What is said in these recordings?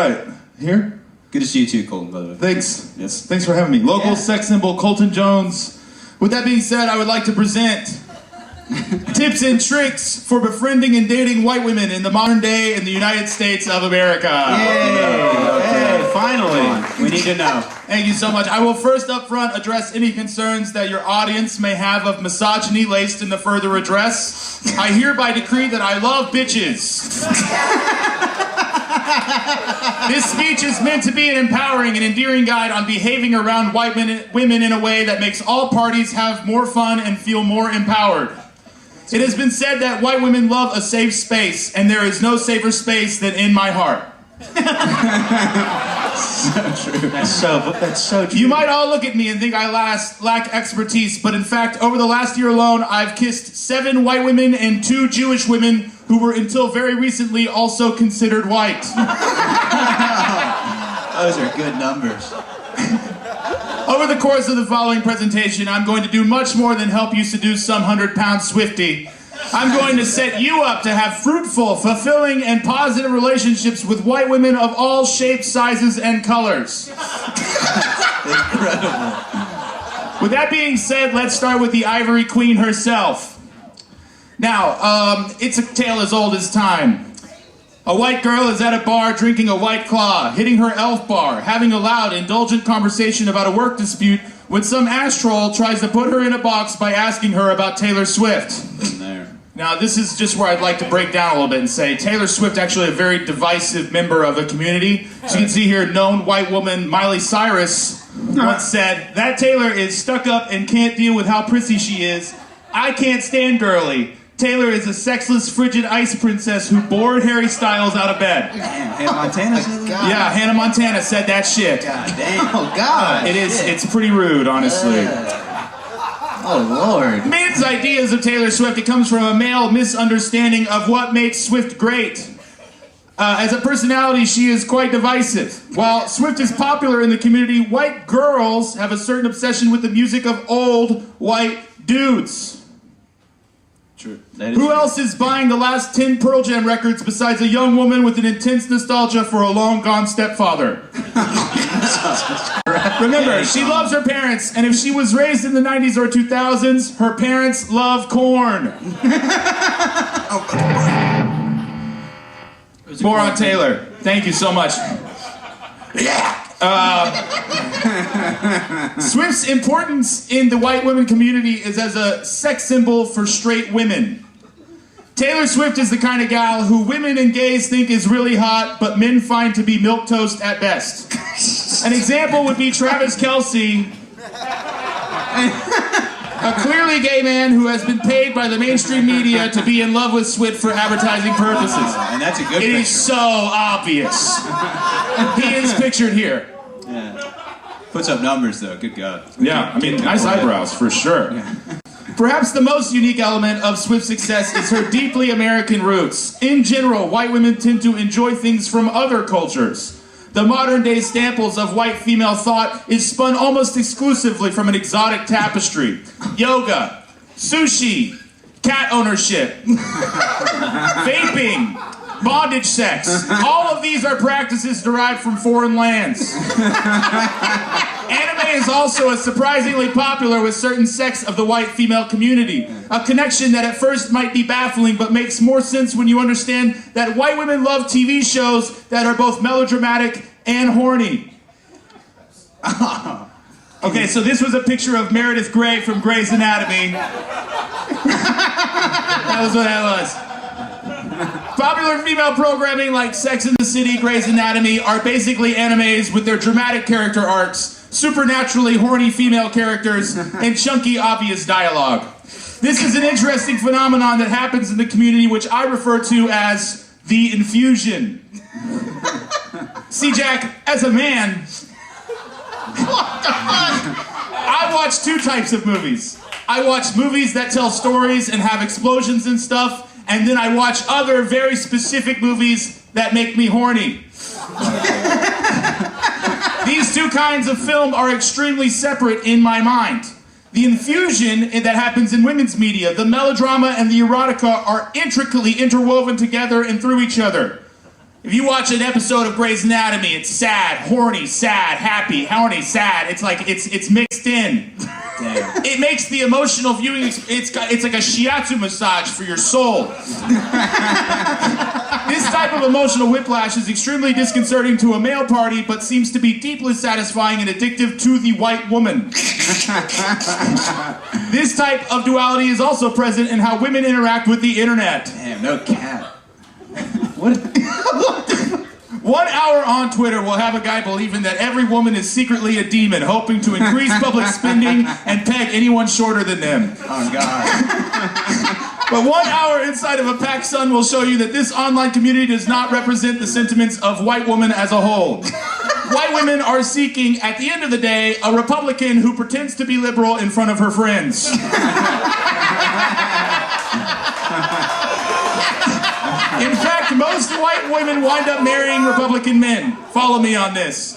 Right, here? Good to see you too, Colton, by the way. Thanks. Yes. Thanks for having me. Local sex symbol Colton Jones. With that being said, I would like to present tips and tricks for befriending and dating white women in the modern day in the United States of America. Hey, finally. We need to know. Thank you so much. I will first up front address any concerns that your audience may have of misogyny laced in the further address. I hereby decree that I love bitches. This speech is meant to be an empowering and endearing guide on behaving around white women in a way that makes all parties have more fun and feel more empowered. It has been said that white women love a safe space, and there is no safer space than in my heart. So true. That's so true. You might all look at me and think I lack expertise, but in fact, over the last year alone, I've kissed 7 white women and 2 Jewish women who were until very recently also considered white. Those are good numbers. Over the course of the following presentation, I'm going to do much more than help you seduce some 100-pound Swiftie. I'm going to set you up to have fruitful, fulfilling, and positive relationships with white women of all shapes, sizes, and colors. Incredible. With that being said, let's start with the Ivory Queen herself. Now, it's a tale as old as time. A white girl is at a bar drinking a White Claw, hitting her elf bar, having a loud, indulgent conversation about a work dispute when some ass troll tries to put her in a box by asking her about Taylor Swift. Now, this is just where I'd like to break down a little bit and say Taylor Swift actually a very divisive member of a community. So you can see here, known white woman Miley Cyrus once said, "That Taylor is stuck up and can't deal with how prissy she is. I can't stand girly. Taylor is a sexless, frigid ice princess who bored Harry Styles out of bed." Damn, Hannah Montana said that? Yeah, Hannah Montana said that shit. God damn. Oh, God. It's pretty rude, honestly. Oh, Lord. Men's ideas of Taylor Swift, it comes from a male misunderstanding of what makes Swift great. As a personality, she is quite divisive. While Swift is popular in the community, white girls have a certain obsession with the music of old white dudes. True. Who else is buying the last 10 Pearl Jam records besides a young woman with an intense nostalgia for a long-gone stepfather? Remember, she loves her parents, and if she was raised in the 90s or 2000s, her parents love corn. More on Taylor. Thank you so much. Swift's importance in the white women community is as a sex symbol for straight women. Taylor Swift is the kind of gal who women and gays think is really hot, but men find to be milquetoast at best. An example would be Travis Kelce, a clearly gay man who has been paid by the mainstream media to be in love with Swift for advertising purposes. And that's a good It picture. is so obvious. He is pictured here. Yeah. Puts up numbers, though. Good God. Yeah, I mean, nice eyebrows, for sure. Yeah. Perhaps the most unique element of Swift's success is her deeply American roots. In general, white women tend to enjoy things from other cultures. The modern-day samples of white female thought is spun almost exclusively from an exotic tapestry. Yoga, sushi, cat ownership, vaping, bondage sex. All of these are practices derived from foreign lands. Anime is also surprisingly popular with certain sects of the white female community. A connection that at first might be baffling, but makes more sense when you understand that white women love TV shows that are both melodramatic and horny. Okay, so this was a picture of Meredith Grey from Grey's Anatomy. That was what that was. Popular female programming like Sex and the City, Grey's Anatomy are basically animes with their dramatic character arcs, supernaturally horny female characters, and chunky, obvious dialogue. This is an interesting phenomenon that happens in the community, which I refer to as the infusion. See, Jack, as a man, I watch 2 types of movies. I watch movies that tell stories and have explosions and stuff, and then I watch other very specific movies that make me horny. These 2 kinds of film are extremely separate in my mind. The infusion that happens in women's media, the melodrama and the erotica are intricately interwoven together and through each other. If you watch an episode of Grey's Anatomy, it's sad, horny, sad, happy, horny, sad. It's like it's mixed in. Damn. It makes the emotional viewing. It's like a shiatsu massage for your soul. This type of emotional whiplash is extremely disconcerting to a male party, but seems to be deeply satisfying and addictive to the white woman. This type of duality is also present in how women interact with the internet. Damn, no cap. What? 1 hour on Twitter will have a guy believing that every woman is secretly a demon, hoping to increase public spending and peg anyone shorter than them. Oh, God. But 1 hour inside of a PacSun will show you that this online community does not represent the sentiments of white women as a whole. White women are seeking, at the end of the day, a Republican who pretends to be liberal in front of her friends. In fact, most white women wind up marrying Republican men. Follow me on this.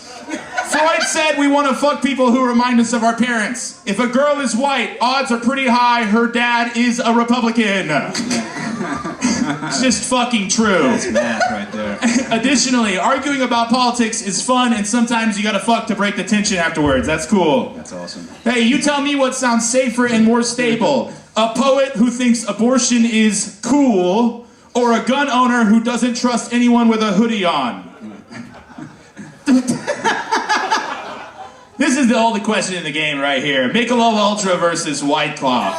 Freud said we want to fuck people who remind us of our parents. If a girl is white, odds are pretty high her dad is a Republican. It's just fucking true. That's math right there. Additionally, arguing about politics is fun, and sometimes you gotta fuck to break the tension afterwards. That's cool. That's awesome. Hey, you tell me what sounds safer and more stable. A poet who thinks abortion is cool, or a gun owner who doesn't trust anyone with a hoodie on? This is the only question in the game right here. Michelob Ultra versus White Claw.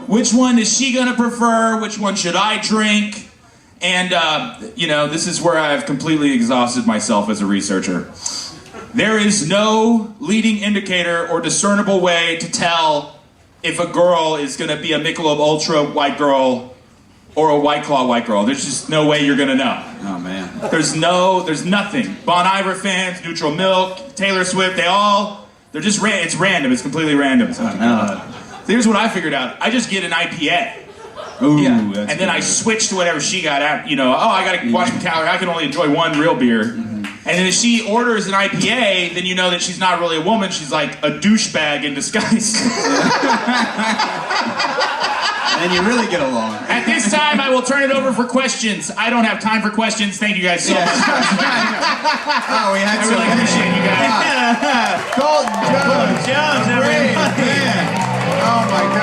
Which one is she gonna prefer? Which one should I drink? And, this is where I've completely exhausted myself as a researcher. There is no leading indicator or discernible way to tell if a girl is gonna be a Michelob Ultra white girl or a White Claw white girl. There's just no way you're gonna know. Oh, man. There's nothing. Bon Iver fans, Neutral Milk, Taylor Swift, they're just it's random. It's completely random. So here's what I figured out. I just get an IPA. Ooh, Yeah. that's And then I switch to whatever she got out. I gotta watch my calorie. I can only enjoy one real beer. And then if she orders an IPA, then you know that she's not really a woman. She's like a douchebag in disguise. And you really get along. At this time, I will turn it over for questions. I don't have time for questions. Thank you guys so much. Oh, we had I really appreciate you guys. Colton Jones. Jones, everyone. Great, man. Oh, my God.